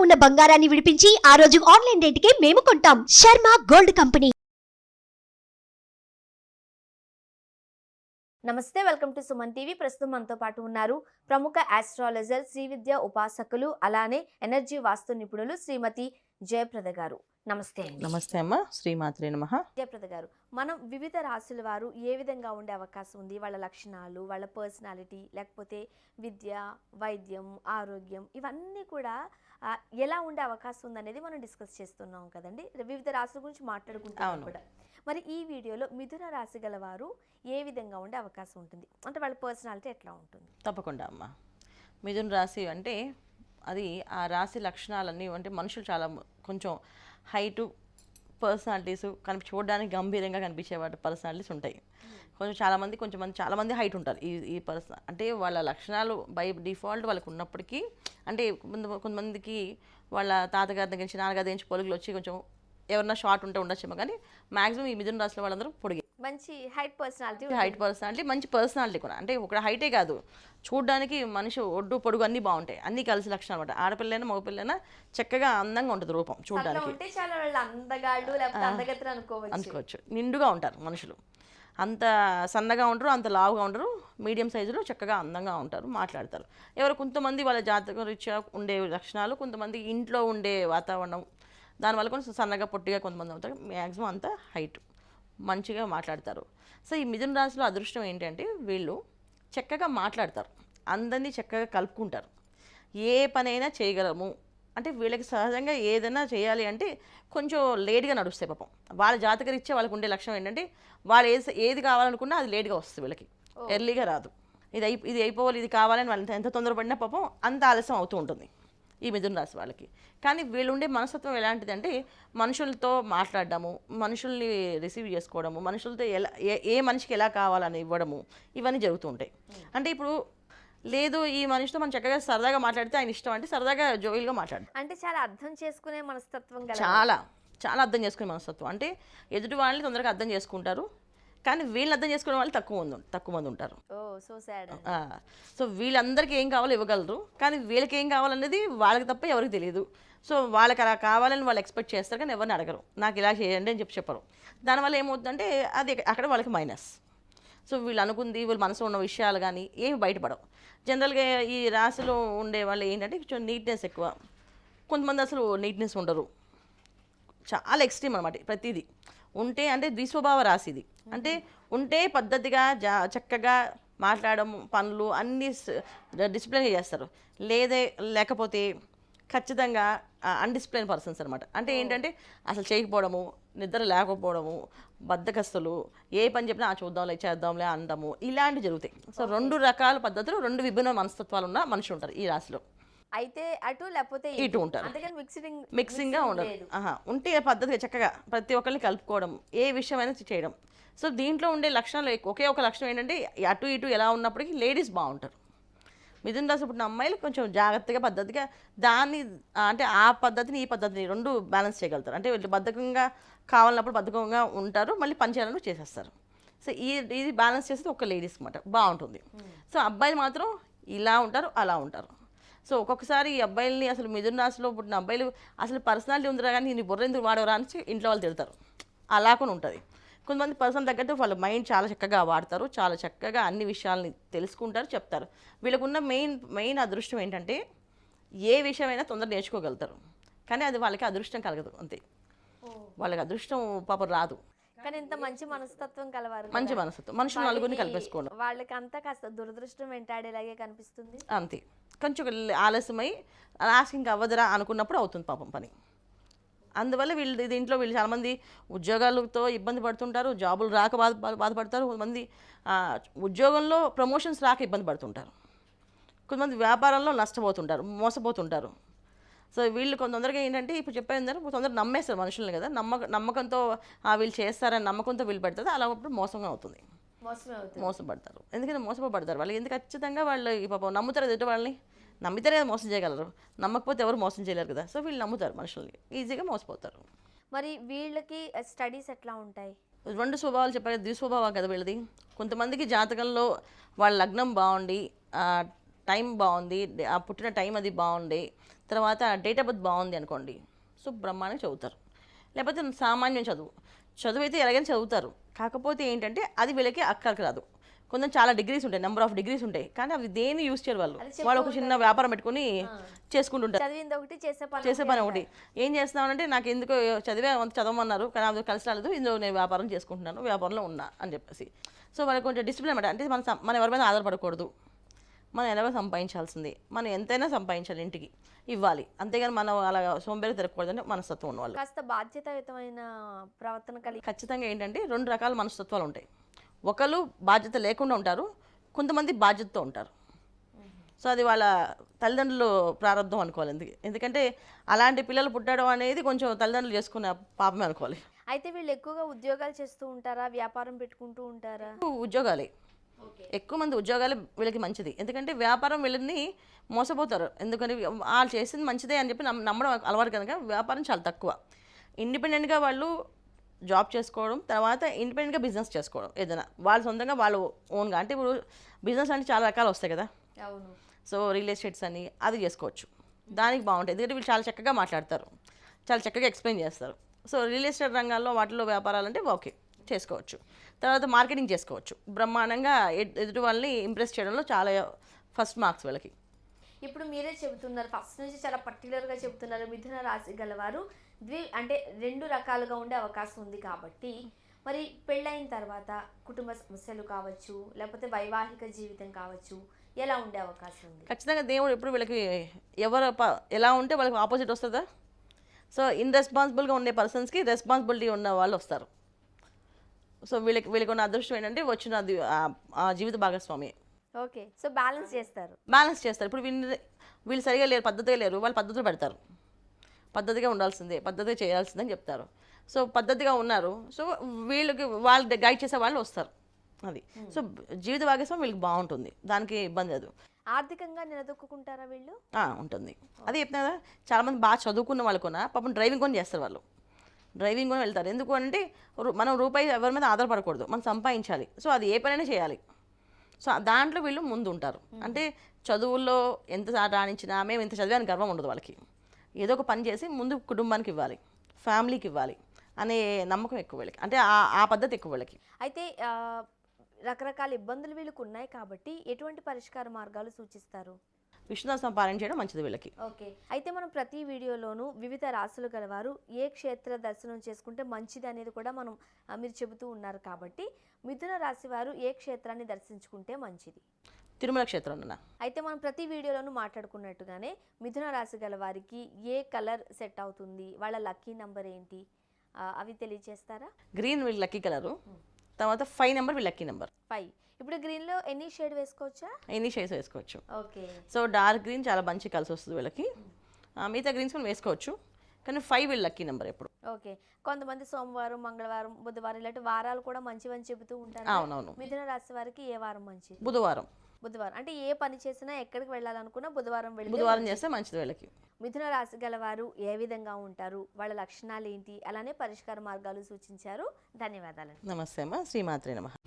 ఉన్న బంగారాన్ని విడిపించి ఆ రోజు ఆన్లైన్ రేటుకే మేము కొంటాం. Sharma gold company. నమస్తే, వెల్కమ్ టు సుమన్ టీవీ. ప్రస్తుతం మనతో పాటు ఉన్నారు ప్రముఖ ఆస్ట్రాలజర్, శ్రీ విద్య ఉపాసకులు, అలానే ఎనర్జీ వాస్తు నిపుణులు శ్రీమతి జయప్రద గారు. నమస్తే అండి. నమస్తే అమ్మ, శ్రీమాత్రే నమః. జయప్రద గారు, మనం వివిధ రాశుల వారు ఏ విధంగా ఉండే అవకాశం ఉంది, వాళ్ళ లక్షణాలు, వాళ్ళ పర్సనాలిటీ, లేకపోతే విద్య, వైద్యం, ఆరోగ్యం, ఇవన్నీ కూడా ఎలా ఉండే అవకాశం ఉందనేది మనం డిస్కస్ చేస్తున్నాం కదండి. వివిధ రాశుల గురించి మాట్లాడుకుంటాం కూడా. మరి ఈ వీడియోలో మిథున రాశి గల వారు ఏ విధంగా ఉండే అవకాశం ఉంటుంది, అంటే వాళ్ళ పర్సనాలిటీ ఎట్లా ఉంటుంది? తప్పకుండా అమ్మ. మిథున రాశి అంటే అది ఆ రాశి లక్షణాలన్నీ అంటే మనుషులు చాలా కొంచెం హైటు పర్సనాలిటీస్ చూడడానికి గంభీరంగా కనిపించే వాటి పర్సనాలిటీస్ ఉంటాయి. చాలామంది హైట్ ఉంటారు. ఈ పర్సన్ అంటే వాళ్ళ లక్షణాలు బై డిఫాల్ట్ వాళ్ళకు ఉన్నప్పటికీ, అంటే కొంతమందికి వాళ్ళ తాతగారి దగ్గర నుంచి నాన్నగారి దగ్గర నుంచి పొలుగులు వచ్చి కొంచెం ఎవరన్నా షార్ట్ ఉంటే ఉండొచ్చేమో, కానీ మాక్సిమం ఈ మిథున రాశిలో వాళ్ళందరూ పొడిగి మంచి హైట్ పర్సనాలిటీ, మంచి పర్సనాలిటీ కూడా. అంటే ఒక హైటే కాదు, చూడడానికి మనిషి ఒడ్డు పొడుగు అన్నీ బాగుంటాయి, అన్నీ కలిసి లక్షణాలు అనమాట. ఆడపిల్లైనా మగపిల్లైనా చక్కగా అందంగా ఉంటుంది రూపం చూడడానికి. అనుకోవచ్చు. నిండుగా ఉంటారు మనుషులు, అంత సన్నగా ఉంటారు, అంత లావుగా ఉంటారు, మీడియం సైజులో చక్కగా అందంగా ఉంటారు, మాట్లాడతారు. కొంతమంది వాళ్ళ జాతక రీత్యా ఉండే లక్షణాలు, కొంతమంది ఇంట్లో ఉండే వాతావరణం, దానివల్ల కొంచెం సన్నగా పొట్టిగా కొంతమంది అవుతారు. మ్యాక్సిమం అంతా హైట్, మంచిగా మాట్లాడతారు. సో ఈ మిథున రాశిలో అదృష్టం ఏంటంటే వీళ్ళు చక్కగా మాట్లాడతారు, అందరినీ చక్కగా కలుపుకుంటారు, ఏ పనైనా చేయగలము. అంటే వీళ్ళకి సహజంగా ఏదైనా చేయాలి అంటే కొంచెం లేట్గా నడుస్తాయి పాపం. వాళ్ళ జాతకరీత్యా వాళ్ళకు ఉండే లక్షణం ఏంటంటే వాళ్ళు ఏది కావాలనుకున్నా అది లేట్గా వస్తుంది, వీళ్ళకి ఎర్లీగా రాదు. ఇది అయిపోవాలి, ఇది కావాలని వాళ్ళు ఎంత తొందరపడినా పాపం అంత ఆలస్యం అవుతూ ఉంటుంది ఈ మిథున రాశి వాళ్ళకి. కానీ వీళ్ళు ఉండే మనస్తత్వం ఎలాంటిది అంటే మనుషులతో మాట్లాడడము, మనుషుల్ని రిసీవ్ చేసుకోవడము, మనుషులతో ఏ మనిషికి ఎలా కావాలని ఇవ్వడము, ఇవన్నీ జరుగుతూ ఉంటాయి. అంటే ఇప్పుడు లేదు ఈ మనిషితో మనం చక్కగా సరదాగా మాట్లాడితే ఆయన ఇష్టం అంటే సరదాగా జోయిల్గా మాట్లాడడం, అంటే చాలా అర్థం చేసుకునే మనస్తత్వం, చాలా అర్థం చేసుకునే మనస్తత్వం. అంటే ఎదుటి వాళ్ళని తొందరగా అర్థం చేసుకుంటారు, కానీ వీళ్ళని అర్థం చేసుకునే వాళ్ళు తక్కువ మంది ఉంటారు. సో వీళ్ళందరికీ ఏం కావాలో ఇవ్వగలరు, కానీ వీళ్ళకి ఏం కావాలనేది వాళ్ళకి తప్ప ఎవరికి తెలియదు. సో వాళ్ళకి అలా కావాలని వాళ్ళు ఎక్స్పెక్ట్ చేస్తారు, కానీ ఎవరిని అడగరు, నాకు ఇలా చేయండి అని చెప్పరు. దానివల్ల ఏమవుతుందంటే అది అక్కడ వాళ్ళకి మైనస్. సో వీళ్ళు అనుకుంది, వీళ్ళు మనసులో ఉన్న విషయాలు కానీ ఏమి బయటపడవు. జనరల్గా ఈ రాశిలో ఉండే వాళ్ళు ఏంటంటే కొంచెం నీట్నెస్ ఎక్కువ, కొంతమంది అసలు నీట్నెస్ ఉండరు, చాలా ఎక్స్ట్రీమ్ అనమాట ప్రతిదీ. ఉంటే అంటే ద్విస్వభావ రాశి ఇది. అంటే ఉంటే పద్ధతిగా చక్కగా మాట్లాడడం, పనులు అన్నీ డిసిప్లిన్గా చేస్తారు, లేకపోతే ఖచ్చితంగా అన్డిసిప్లిన్ పర్సన్స్ అనమాట. అంటే ఏంటంటే అసలు చేయకపోవడము, నిద్ర లేకపోవడము, బద్ధకస్తులు, ఏ పని చెప్పినా చూద్దాంలే చేద్దాంలే అనడము, ఇలాంటివి జరుగుతాయి. సో 2 రకాల పద్ధతులు, 2 విభిన్న మనస్తత్వాలు ఉన్న మనుషులు ఉంటారు ఈ రాశిలో. అయితే అటు లేకపోతే ఇటు ఉంటారు, మిక్సింగ్గా ఉండదు. ఉంటే పద్ధతిగా చక్కగా ప్రతి ఒక్కరిని కలుపుకోవడం, ఏ విషయమైనా చేయడం. సో దీంట్లో ఉండే లక్షణాలు ఒకే ఒక లక్షణం ఏంటంటే అటు ఇటు ఎలా ఉన్నప్పటికీ లేడీస్ బాగుంటారు. మిథున రాశి పుట్టిన అమ్మాయిలు కొంచెం జాగ్రత్తగా పద్ధతిగా దాన్ని అంటే ఆ పద్ధతిని ఈ పద్ధతిని 2 బ్యాలెన్స్ చేయగలుగుతారు. అంటే వీళ్ళు బద్ధకంగా కావాలన్నప్పుడు బద్ధకంగా ఉంటారు, మళ్ళీ పని చేయాలని చేసేస్తారు. సో ఇది బ్యాలెన్స్ చేసేది ఒక లేడీస్ అనమాట, బాగుంటుంది. సో అబ్బాయిలు మాత్రం ఇలా ఉంటారు, అలా ఉంటారు. సో ఒక్కొక్కసారి ఈ అబ్బాయిల్ని అసలు మిథున రాశిలో పుట్టిన అబ్బాయిలు అసలు పర్సనాలిటీ ఉందిరా కానీ నీ బుర్ర ఎందుకు వాడవరా అని ఇంట్లో వాళ్ళు తిడతారు, అలా కూడా ఉంటుంది. కొంతమంది పర్సన్ తగ్గట్టు వాళ్ళ మైండ్ చాలా చక్కగా వాడతారు, చాలా చక్కగా అన్ని విషయాల్ని తెలుసుకుంటారు, చెప్తారు. వీళ్ళకున్న మెయిన్ అదృష్టం ఏంటంటే ఏ విషయమైనా తొందరగా నేర్చుకోగలుగుతారు, కానీ అది వాళ్ళకి అదృష్టం కలగదు, అంతే. వాళ్ళకి అదృష్టం పాపం రాదు, కానీ ఇంత మంచి మనస్తత్వం కలవారు, మంచి మనస్తత్వం, మనుషులు నలుగురిని కలిపేసుకోవడం, వాళ్ళకి అంతా కాస్త దురదృష్టం వెంటాడేలాగే కనిపిస్తుంది, అంతే. కొంచెం ఆలస్యమై లాస్ట్ ఇంకా అవ్వదురా అనుకున్నప్పుడు అవుతుంది పాపం పని. అందువల్ల దీంట్లో వీళ్ళు చాలామంది ఉద్యోగాలతో ఇబ్బంది పడుతుంటారు, జాబులు రాక బాధపడతారు, కొంతమంది ఉద్యోగంలో ప్రమోషన్స్ రాక ఇబ్బంది పడుతుంటారు, కొంతమంది వ్యాపారంలో నష్టపోతుంటారు, మోసపోతుంటారు. సో వీళ్ళు కొంత తొందరగా ఏంటంటే ఇప్పుడు చెప్పేందరూ తొందరగా నమ్మేస్తారు మనుషుల్ని కదా, నమ్మకంతో వీళ్ళు చేస్తారని నమ్మకంతో వీళ్ళు పెడతారు, అలా అప్పుడు మోసంగా అవుతుంది, మోసపడతారు. ఎందుకంటే మోసపడతారు వాళ్ళు, ఎందుకు ఖచ్చితంగా వాళ్ళు పాపం నమ్ముతారు ఎదుటి వాళ్ళని, నమ్మితేనే కదా మోసం చేయగలరు, నమ్మకపోతే ఎవరు మోసం చేయలేరు కదా. సో వీళ్ళు నమ్ముతారు మనుషుల్ని, ఈజీగా మోసపోతారు. మరి వీళ్ళకి స్టడీస్ ఎట్లా ఉంటాయి? 2 స్వభావాలు చెప్పారు, ద్విస్వభావం కదా వీళ్ళది. కొంతమందికి జాతకంలో వాళ్ళ లగ్నం బాగుండి టైం బాగుంది, ఆ పుట్టిన టైం అది బాగుంది, తర్వాత డేట్ ఆఫ్ బర్త్ బాగుంది అనుకోండి, సో బ్రహ్మాండంగా చదువుతారు. లేకపోతే సామాన్యం చదువు అయితే ఎలాగైనా చదువుతారు. కాకపోతే ఏంటంటే అది వీళ్ళకి అక్కడికి రాదు. కొంచెం చాలా డిగ్రీస్ ఉంటాయి, నెంబర్ ఆఫ్ డిగ్రీస్ ఉంటాయి, కానీ అవి దేన్ని యూజ్ చేయరు వాళ్ళు. వాళ్ళు ఒక చిన్న వ్యాపారం పెట్టుకుని చేసుకుంటుంటారు. చదివింది ఒకటి చేసే పని ఒకటి. ఏం చేస్తున్నామంటే నాకు ఎందుకు చదవమన్నారు కానీ అది కలిసి రాలేదు, ఇందులో నేను వ్యాపారం చేసుకుంటున్నాను, వ్యాపారంలో ఉన్నా అని చెప్పేసి. సో వాళ్ళకి కొంచెం డిసిప్లిన్ అనమాట. అంటే మనం ఎవరి మీద ఆధారపడకూడదు, మనం ఎలాగో సంపాదించాల్సింది, మనం ఎంతైనా సంపాదించాలి, ఇంటికి ఇవ్వాలి, అంతేగాని మనం అలా సోంబేరి తిరగకూడదని మనస్తత్వం ఉన్నవాళ్ళు. కాస్త బాధ్యతాయుతమైన ప్రవర్తన కలిగి. ఖచ్చితంగా ఏంటంటే 2 రకాల మనస్తత్వాలు ఉంటాయి. ఒకళ్ళు బాధ్యత లేకుండా ఉంటారు, కొంతమంది బాధ్యతతో ఉంటారు. సో అది వాళ్ళ తల్లిదండ్రులు ప్రారంభం అనుకోవాలి. ఎందుకంటే అలాంటి పిల్లలు పుట్టడం అనేది కొంచెం తల్లిదండ్రులు చేసుకున్న పాపమే అనుకోవాలి. అయితే వీళ్ళు ఎక్కువగా ఉద్యోగాలు చేస్తూ ఉంటారా, వ్యాపారం పెట్టుకుంటూ ఉంటారా? ఉద్యోగాలే ఎక్కువ మంది, ఉద్యోగాలు వీళ్ళకి మంచిది. ఎందుకంటే వ్యాపారం వీళ్ళని మోసపోతారు. ఎందుకని వాళ్ళు చేసింది మంచిదే అని చెప్పి నమ్మడం అలవాటు కనుక వ్యాపారం చాలా తక్కువ. ఇండిపెండెంట్గా వాళ్ళు జాబ్ చేసుకోవడం, తర్వాత ఇండిపెండెంట్గా బిజినెస్ చేసుకోవడం, ఏదైనా వాళ్ళు సొంతంగా వాళ్ళు ఓన్గా. అంటే ఇప్పుడు బిజినెస్ అంటే చాలా రకాలు వస్తాయి కదా. అవును. సో రియల్ ఎస్టేట్స్ అని అది చేసుకోవచ్చు, దానికి బాగుంటాయి. ఎందుకంటే వీళ్ళు చాలా చక్కగా మాట్లాడతారు, చాలా చక్కగా ఎక్స్ప్లెయిన్ చేస్తారు. సో రియల్ ఎస్టేట్ రంగాల్లో వాటిలో వ్యాపారాలు అంటే ఓకే చేసుకోవచ్చు. తర్వాత మార్కెటింగ్ చేసుకోవచ్చు, బ్రహ్మాండంగా ఎదుటి వాళ్ళని ఇంప్రెస్ చేయడంలో చాలా ఫస్ట్ మార్క్స్ వీళ్ళకి. ఇప్పుడు మీరే చెబుతున్నారు, ఫస్ట్ నుంచి చాలా పర్టికులర్గా చెబుతున్నారు, మిథున రాశి గలవారు అంటే 2 రకాలుగా ఉండే అవకాశం ఉంది. కాబట్టి మరి పెళ్ళైన తర్వాత కుటుంబ సమస్యలు కావచ్చు, లేకపోతే వైవాహిక జీవితం కావచ్చు, ఎలా ఉండే అవకాశం ఉంది? ఖచ్చితంగా దేవుడు ఎప్పుడు వీళ్ళకి ఎలా ఉంటే వాళ్ళకి ఆపోజిట్ వస్తుందా. సో ఇన్రెస్పాన్సిబుల్గా ఉండే పర్సన్స్కి రెస్పాన్సిబిలిటీ ఉన్న వాళ్ళు వస్తారు. సో వీళ్ళకి ఉన్న అదృష్టం ఏంటంటే వచ్చిన ఆ జీవిత భాగస్వామి. ఓకే. సో బ్యాలెన్స్ చేస్తారు. ఇప్పుడు వీళ్ళు సరిగా లేరు, పద్ధతిగా లేరు, వాళ్ళు పద్ధతులు పెడతారు. పద్ధతిగా ఉండాల్సిందే, పద్ధతిగా చేయాల్సిందని చెప్తారు. సో పద్ధతిగా ఉన్నారు, సో వాళ్ళు గైడ్ చేసే వాళ్ళు వస్తారు. అది సో జీవిత భాగస్వామి వీళ్ళకి బాగుంటుంది, దానికి ఇబ్బంది లేదు. ఆర్థికంగా నిలదొక్కుంటారా వీళ్ళు? ఉంటుంది. అదే చెప్తున్నా కదా, చాలామంది బాగా చదువుకున్న వాళ్ళు కూడా పాపం డ్రైవింగ్ కొని చేస్తారు. వాళ్ళు డ్రైవింగ్ కొని వెళ్తారు. ఎందుకు అంటే మనం రూపాయి ఎవరి మీద ఆధారపడకూడదు, మనం సంపాదించాలి. సో అది ఏ పనైనా చేయాలి. సో దాంట్లో వీళ్ళు ముందు ఉంటారు. అంటే చదువుల్లో ఎంత రాణించినా మేము ఇంత చదివాని గర్వం ఉండదు వాళ్ళకి. ఏదో ఒక పని చేసి ముందు కుటుంబానికి ఇవ్వాలి, ఫ్యామిలీకి ఇవ్వాలి అనే నమ్మకం ఎక్కువ వీళ్ళకి. అంటే ఆ పద్ధతి ఎక్కువ వీళ్ళకి. అయితే రకరకాల ఇబ్బందులు వీళ్ళకి ఉన్నాయి కాబట్టి ఎటువంటి పరిష్కార మార్గాలు సూచిస్తారు? విష్ణుదాసం పారాయణ చేయడం మంచిది వీళ్ళకి. ఓకే. అయితే మనం ప్రతి వీడియోలోనూ వివిధ రాశులు గలవారు ఏ క్షేత్ర దర్శనం చేసుకుంటే మంచిది అనేది కూడా మనం మీరు చెబుతూ ఉన్నారు. కాబట్టి మిథున రాశి వారు ఏ క్షేత్రాన్ని దర్శించుకుంటే మంచిది? తిరుమల క్షేత్రం. అయితే మనం ప్రతి వీడియోలోనూ మాట్లాడుకున్నట్టుగానే మిథున రాశి గల వారికి ఏ కలర్ సెట్ అవుతుంది, వాళ్ళ లక్కీ నెంబర్ ఏంటి, అవి తెలియజేస్తారా? గ్రీన్ వీళ్ళ లక్కీ కలరు, తర్వాత 5 నెంబర్ వీళ్ళ లక్కీ నెంబర్. 5. ఇప్పుడు గ్రీన్లో ఎనీ షేడ్ వేసుకోవచ్చా? ఎనీ షేడ్స్ వేసుకోవచ్చు. ఓకే. సో డార్క్ గ్రీన్ చాలా మంచి కలిసి వస్తుంది వీళ్ళకి. మిగతా గ్రీన్స్ కూడా వేసుకోవచ్చు, కానీ 5 వీళ్ళ లక్కీ నెంబర్ ఎప్పుడు. ఓకే. కొంతమంది సోమవారం, మంగళవారం, బుధవారం ఇలాంటి వారాలు కూడా మంచివని చెబుతూ ఉంటారు. అవునవును. మిథున రాశి వారికి ఏ వారం మంచిది? బుధవారం. అంటే ఏ పని చేసినా, ఎక్కడికి వెళ్ళాలనుకున్నా బుధవారం చేస్తే మంచిది వీళ్ళకి. మిథున రాశి గలవారు ఏ విధంగా ఉంటారు, వాళ్ళ లక్షణాలు ఏంటి, అలానే పరిష్కార మార్గాలు సూచించారు. ధన్యవాదాలు. నమస్తే అమ్మ. శ్రీమాత్రే నమః.